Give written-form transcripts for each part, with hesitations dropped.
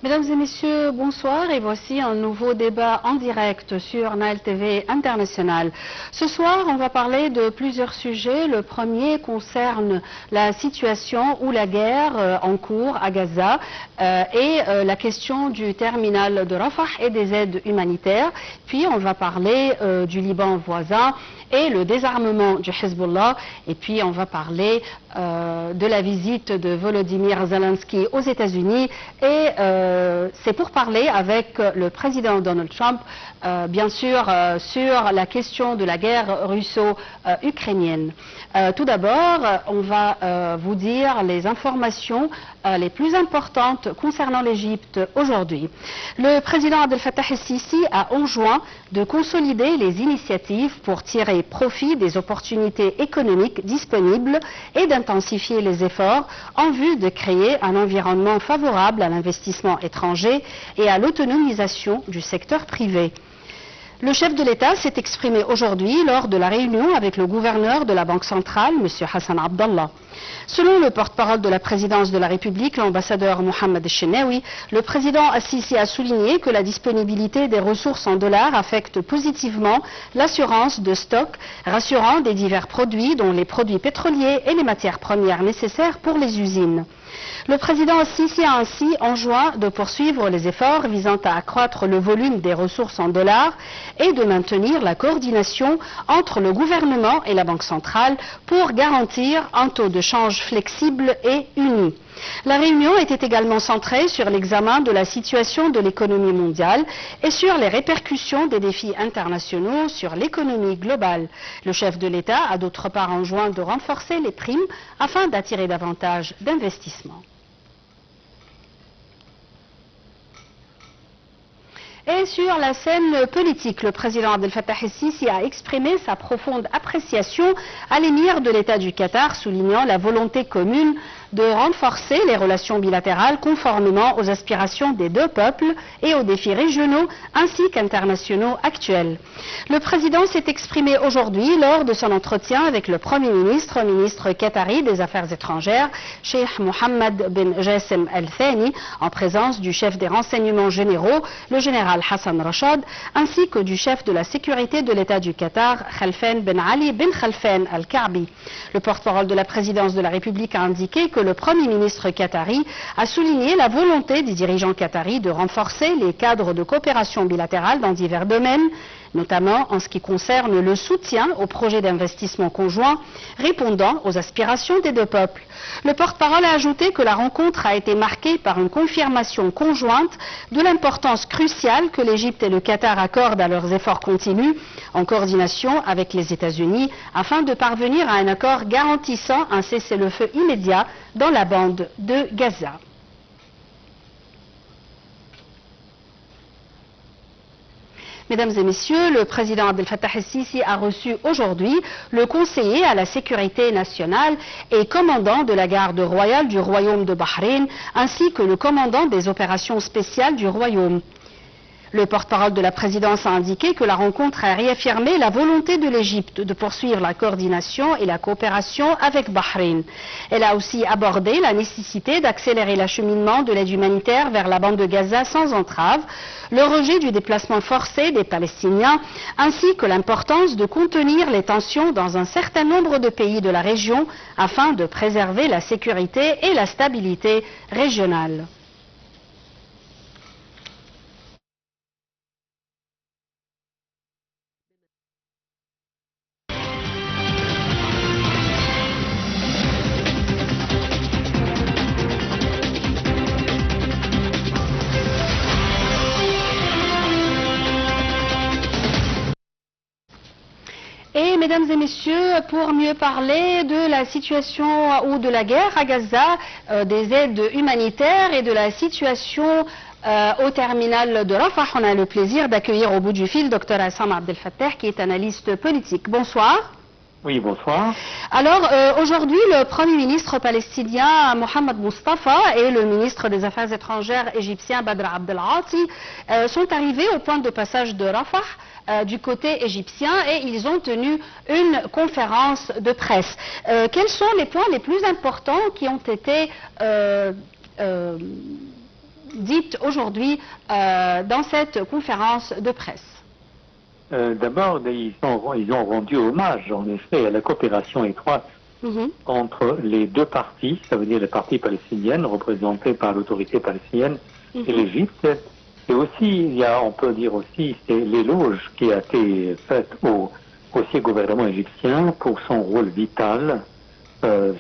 Mesdames et messieurs, bonsoir et voici un nouveau débat en direct sur Nile TV International. Ce soir, on va parler de plusieurs sujets. Le premier concerne la situation ou la guerre en cours à Gaza et la question du terminal de Rafah et des aides humanitaires. Puis on va parler du Liban voisin et le désarmement du Hezbollah. Et puis on va parler de la visite de Volodymyr Zelensky aux États-Unis et c'est pour parler avec le président Donald Trump, bien sûr, sur la question de la guerre russo-ukrainienne. Tout d'abord, on va vous dire les informations les plus importantes concernant l'Égypte aujourd'hui. Le président Abdel Fattah el-Sisi a enjoint de consolider les initiatives pour tirer profit des opportunités économiques disponibles et d'intensifier les efforts en vue de créer un environnement favorable à l'investissement étranger et à l'autonomisation du secteur privé. Le chef de l'État s'est exprimé aujourd'hui lors de la réunion avec le gouverneur de la Banque centrale, M. Hassan Abdallah. Selon le porte-parole de la présidence de la République, l'ambassadeur Mohamed El-Chenaoui, le président Al-Sisi a souligné que la disponibilité des ressources en dollars affecte positivement l'assurance de stock, rassurant des divers produits, dont les produits pétroliers et les matières premières nécessaires pour les usines. Le président Al-Sisi a ainsi enjoint de poursuivre les efforts visant à accroître le volume des ressources en dollars et de maintenir la coordination entre le gouvernement et la Banque centrale pour garantir un taux de change flexible et uni. La réunion était également centrée sur l'examen de la situation de l'économie mondiale et sur les répercussions des défis internationaux sur l'économie globale. Le chef de l'État a d'autre part enjoint de renforcer les primes afin d'attirer davantage d'investissements. Et sur la scène politique, le président Abdel Fattah el-Sisi a exprimé sa profonde appréciation à l'émir de l'État du Qatar, soulignant la volonté commune de renforcer les relations bilatérales conformément aux aspirations des deux peuples et aux défis régionaux ainsi qu'internationaux actuels. Le président s'est exprimé aujourd'hui lors de son entretien avec le Premier ministre, ministre qatari des Affaires étrangères, Cheikh Mohammed bin Jassim Al Thani, en présence du chef des renseignements généraux, le général Hassan Rashad, ainsi que du chef de la sécurité de l'État du Qatar, Khalfan bin Ali bin Khalfan Al-Ka'bi. Le porte-parole de la présidence de la République a indiqué que le Premier ministre qatari a souligné la volonté des dirigeants qataris de renforcer les cadres de coopération bilatérale dans divers domaines, notamment en ce qui concerne le soutien aux projets d'investissement conjoints répondant aux aspirations des deux peuples. Le porte-parole a ajouté que la rencontre a été marquée par une confirmation conjointe de l'importance cruciale que l'Égypte et le Qatar accordent à leurs efforts continus en coordination avec les États-Unis afin de parvenir à un accord garantissant un cessez-le-feu immédiat dans la bande de Gaza. Mesdames et messieurs, le président Abdel Fattah el-Sisi a reçu aujourd'hui le conseiller à la sécurité nationale et commandant de la garde royale du royaume de Bahreïn, ainsi que le commandant des opérations spéciales du royaume. Le porte-parole de la présidence a indiqué que la rencontre a réaffirmé la volonté de l'Égypte de poursuivre la coordination et la coopération avec Bahreïn. Elle a aussi abordé la nécessité d'accélérer l'acheminement de l'aide humanitaire vers la bande de Gaza sans entrave, le rejet du déplacement forcé des Palestiniens, ainsi que l'importance de contenir les tensions dans un certain nombre de pays de la région afin de préserver la sécurité et la stabilité régionale. Et mesdames et messieurs, pour mieux parler de la situation ou de la guerre à Gaza, des aides humanitaires et de la situation au terminal de Rafah, on a le plaisir d'accueillir au bout du fil Dr Hassan Abdel Fattah, qui est analyste politique. Bonsoir. Oui, bonsoir. Alors, aujourd'hui, le Premier ministre palestinien Mohamed Mustafa et le ministre des Affaires étrangères égyptien Badr Abdel Ati sont arrivés au point de passage de Rafah du côté égyptien et ils ont tenu une conférence de presse. Quels sont les points les plus importants qui ont été dites aujourd'hui dans cette conférence de presse? D'abord, ils ont rendu hommage, en effet, à la coopération étroite entre les deux parties, ça veut dire la partie palestinienne, représentée par l'autorité palestinienne, et l'Égypte. Et aussi, on peut dire aussi, c'est l'éloge qui a été fait au gouvernement égyptien pour son rôle vital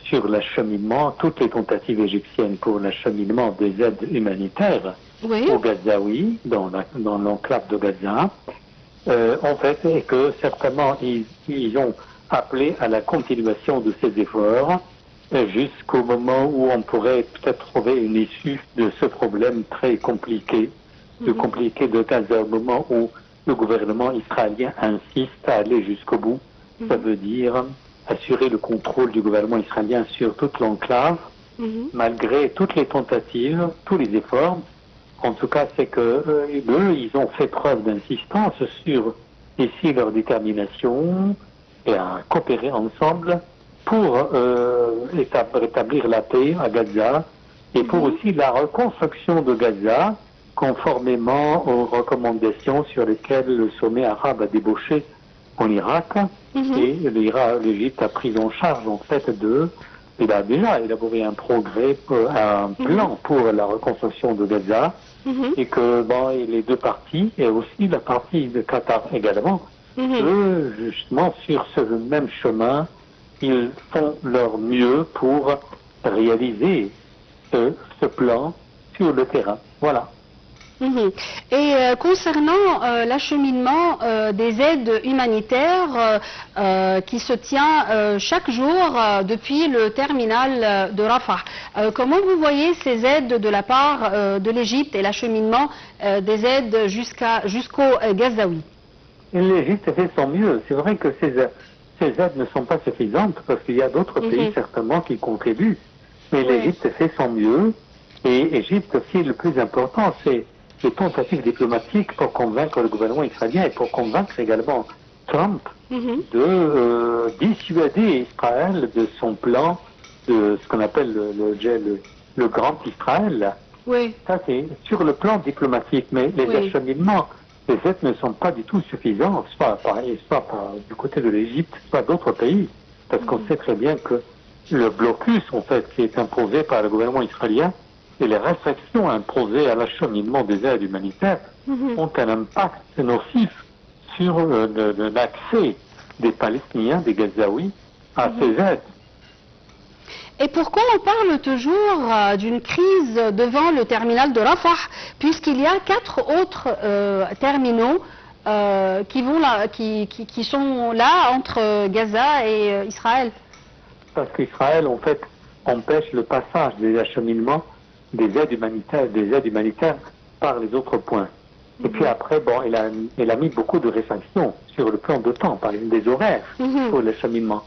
sur l'acheminement, toutes les tentatives égyptiennes pour l'acheminement des aides humanitaires aux Gazaouis, dans l'enclave de Gaza. En fait, et que certainement ils ont appelé à la continuation de ces efforts jusqu'au moment où on pourrait peut-être trouver une issue de ce problème très compliqué, de Gaza, au moment où le gouvernement israélien insiste à aller jusqu'au bout. Ça veut dire assurer le contrôle du gouvernement israélien sur toute l'enclave, malgré toutes les tentatives, tous les efforts. En tout cas, c'est que eux, ils ont fait preuve d'insistance sur ici leur détermination et à coopérer ensemble pour rétablir la paix à Gaza et pour aussi la reconstruction de Gaza conformément aux recommandations sur lesquelles le sommet arabe a débauché en Irak. Et l'Égypte a pris en charge en fait il a déjà élaboré un plan pour la reconstruction de Gaza. Et que et les deux parties, et aussi la partie de Qatar également, eux, justement, sur ce même chemin, ils font leur mieux pour réaliser ce plan sur le terrain. Voilà. Et concernant l'acheminement des aides humanitaires qui se tient chaque jour depuis le terminal de Rafah, comment vous voyez ces aides de la part de l'Égypte et l'acheminement des aides jusqu'aux Gazaouis? L'Égypte fait son mieux. C'est vrai que ces aides ne sont pas suffisantes parce qu'il y a d'autres pays certainement qui contribuent. Mais l'Égypte fait son mieux. Et l'Égypte aussi, le plus important, c'est les tentatives diplomatiques pour convaincre le gouvernement israélien et pour convaincre également Trump de dissuader Israël de son plan de ce qu'on appelle le Grand Israël. Ça, c'est sur le plan diplomatique, mais les acheminements, les aides ne sont pas du tout suffisants, soit du côté de l'Égypte, soit d'autres pays, parce qu'on sait très bien que le blocus, en fait, qui est imposé par le gouvernement israélien, et les restrictions imposées à l'acheminement des aides humanitaires ont un impact nocif sur l'accès des Palestiniens, des Gazaouis, à ces aides. Et pourquoi on parle toujours d'une crise devant le terminal de Rafah, puisqu'il y a 4 autres terminaux qui sont là entre Gaza et Israël? Parce qu'Israël, en fait, empêche le passage des acheminements des aides humanitaires par les autres points. Et puis après, il a mis beaucoup de restrictions sur le plan de temps, par exemple des horaires pour l'acheminement.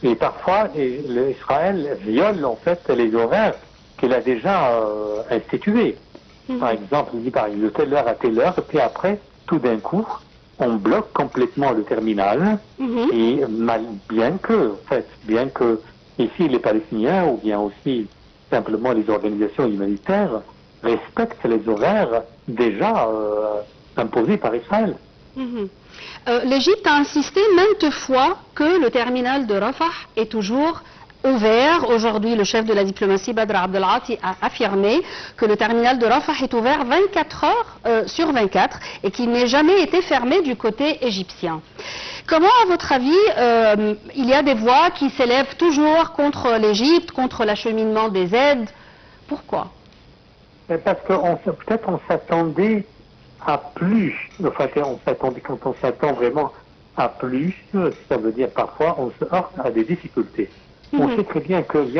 Et parfois, Israël viole en fait les horaires qu'il a déjà institués. Par exemple, il dit de telle heure à telle heure, et puis après, tout d'un coup, on bloque complètement le terminal. Et bien que ici les Palestiniens, ou bien aussi simplement les organisations humanitaires, respectent les horaires déjà imposés par Israël. L'Égypte a insisté maintes fois que le terminal de Rafah est toujours ouvert. Aujourd'hui, le chef de la diplomatie, Badr Abdelghati, a affirmé que le terminal de Rafah est ouvert 24 heures sur 24 et qu'il n'ait jamais été fermé du côté égyptien. Comment, à votre avis, il y a des voix qui s'élèvent toujours contre l'Égypte, contre l'acheminement des aides? Pourquoi? Parce que peut-être on s'attendait à plus. Enfin, quand on s'attend vraiment à plus, ça veut dire parfois on se heurte à des difficultés. On sait très bien qu'il y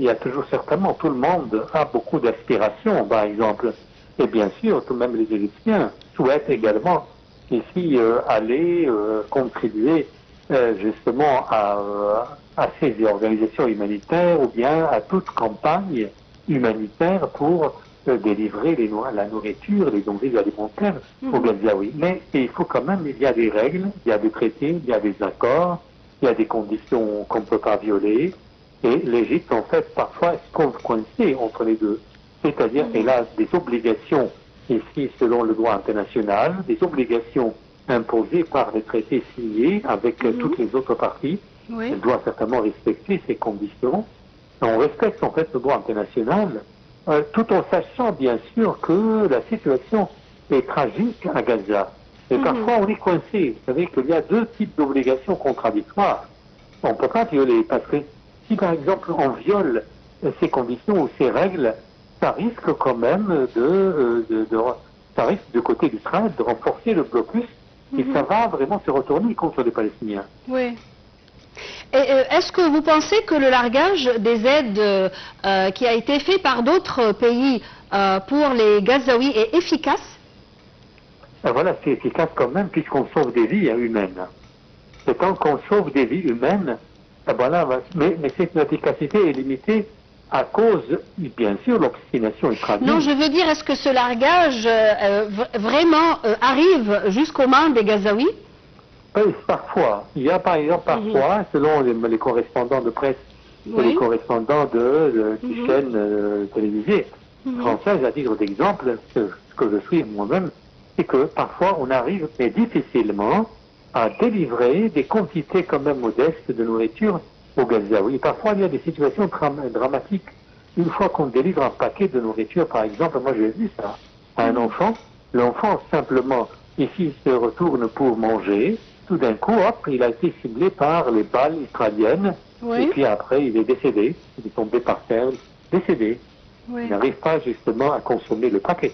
a toujours certainement, tout le monde a beaucoup d'aspirations, par exemple. Et bien sûr, tout de même les Égyptiens souhaitent également ici aller contribuer justement à ces organisations humanitaires ou bien à toute campagne humanitaire pour délivrer la nourriture, les denrées alimentaires aux Gazaouis. Mais il faut quand même, il y a des règles, il y a des traités, il y a des accords, il y a des conditions qu'on ne peut pas violer. Et l'Égypte, en fait, parfois se trouve coincée entre les deux. c'est-à-dire qu'elle a des obligations, ici selon le droit international, des obligations imposées par les traités signés avec toutes les autres parties. Oui. Elle doit certainement respecter ces conditions. On respecte en fait le droit international, tout en sachant bien sûr que la situation est tragique à Gaza. Et parfois on est coincé. Vous savez qu'il y a deux types d'obligations contradictoires. On ne peut pas violer, parce que si par exemple on viole ces conditions ou ces règles, ça risque quand même ça risque du côté d'Israël de renforcer le blocus et ça va vraiment se retourner contre les Palestiniens. Oui. Et est-ce que vous pensez que le largage des aides qui a été fait par d'autres pays pour les Gazaouis est efficace? Voilà, c'est efficace quand même puisqu'on sauve des vies humaines. C'est tant qu'on sauve des vies humaines, voilà, mais cette efficacité est limitée à cause, bien sûr, l'obstination israélienne. Non, je veux dire, est-ce que ce largage vraiment arrive jusqu'aux mains des Gazaouis? Parfois. Il y a par exemple parfois, selon les correspondants de presse et les correspondants de chaînes télévisées françaises, à titre d'exemple, ce que je suis moi-même, c'est que parfois on arrive, mais difficilement, à délivrer des quantités quand même modestes de nourriture aux Gazaouis. Parfois il y a des situations dramatiques. Une fois qu'on délivre un paquet de nourriture, par exemple, moi j'ai vu ça, à un enfant, l'enfant simplement, ici se retourne pour manger, tout d'un coup, hop, il a été ciblé par les balles israéliennes, et puis après il est décédé, il est tombé par terre, décédé. Il n'arrive pas justement à consommer le paquet.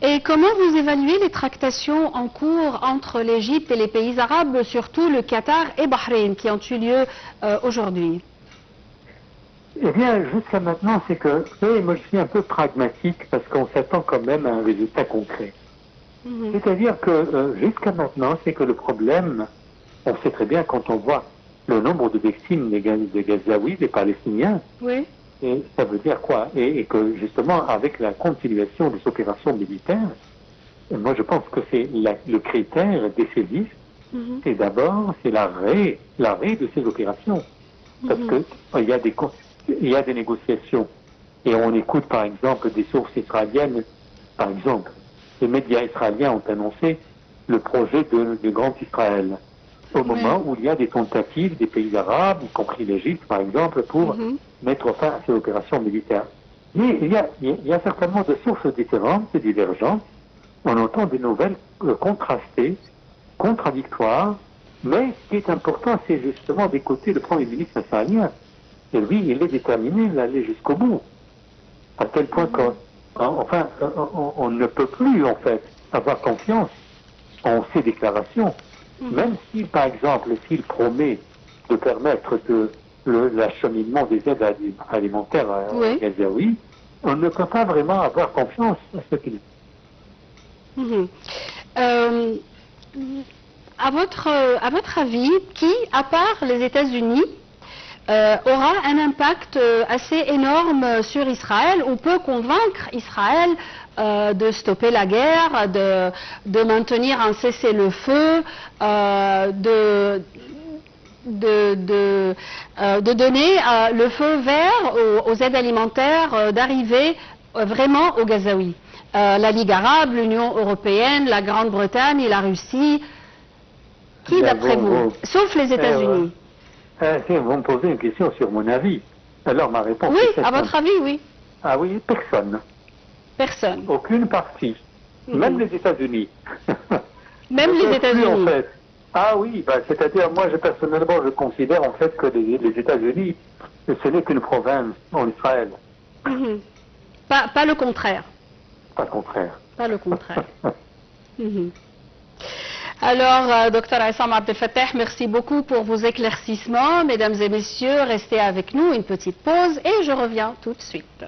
Et comment vous évaluez les tractations en cours entre l'Égypte et les pays arabes, surtout le Qatar et Bahreïn, qui ont eu lieu aujourd'hui? Eh bien, jusqu'à maintenant, c'est que, moi je suis un peu pragmatique parce qu'on s'attend quand même à un résultat concret. C'est-à-dire que jusqu'à maintenant, c'est que le problème, on sait très bien quand on voit le nombre de victimes des Gazaouis, des Palestiniens, et ça veut dire quoi? Et que justement, avec la continuation des opérations militaires, moi je pense que c'est le critère décisif, c'est d'abord, c'est l'arrêt de ces opérations. Parce que il y a des négociations, et on écoute par exemple des sources israéliennes, par exemple, les médias israéliens ont annoncé le projet de Grand Israël, au moment où il y a des tentatives des pays arabes, y compris l'Égypte par exemple, pour mettre fin à ces opérations militaires. Mais il y a certainement des sources différentes et divergentes. On entend des nouvelles contrastées, contradictoires, mais ce qui est important, c'est justement d'écouter le Premier ministre israélien. Et lui, il est déterminé d'aller jusqu'au bout. À tel point on ne peut plus, en fait, avoir confiance en ces déclarations. Même si, par exemple, s'il promet de permettre l'acheminement des aides alimentaires aux Gazaouis, on ne peut pas vraiment avoir confiance à ce qu'il dit. À votre avis, qui, à part les États-Unis, aura un impact assez énorme sur Israël ou peut convaincre Israël de stopper la guerre, de maintenir un cessez-le-feu, de donner le feu vert aux aides alimentaires, d'arriver vraiment aux Gazaouis? La Ligue arabe, l'Union européenne, la Grande-Bretagne et la Russie. Qui d'après vous? Sauf les États-Unis. Vous me posez une question sur mon avis. Alors ma réponse est à votre avis, oui. Ah oui, personne. Personne. Aucune partie. Même les États-Unis. Même les États-Unis. En fait. Ah oui, c'est-à-dire moi personnellement je considère en fait que les États-Unis, ce n'est qu'une province en Israël. Pas le contraire. Pas le contraire. Pas le contraire. Alors, Dr Aissam Abdel Fattah, merci beaucoup pour vos éclaircissements. Mesdames et messieurs, restez avec nous, une petite pause et je reviens tout de suite.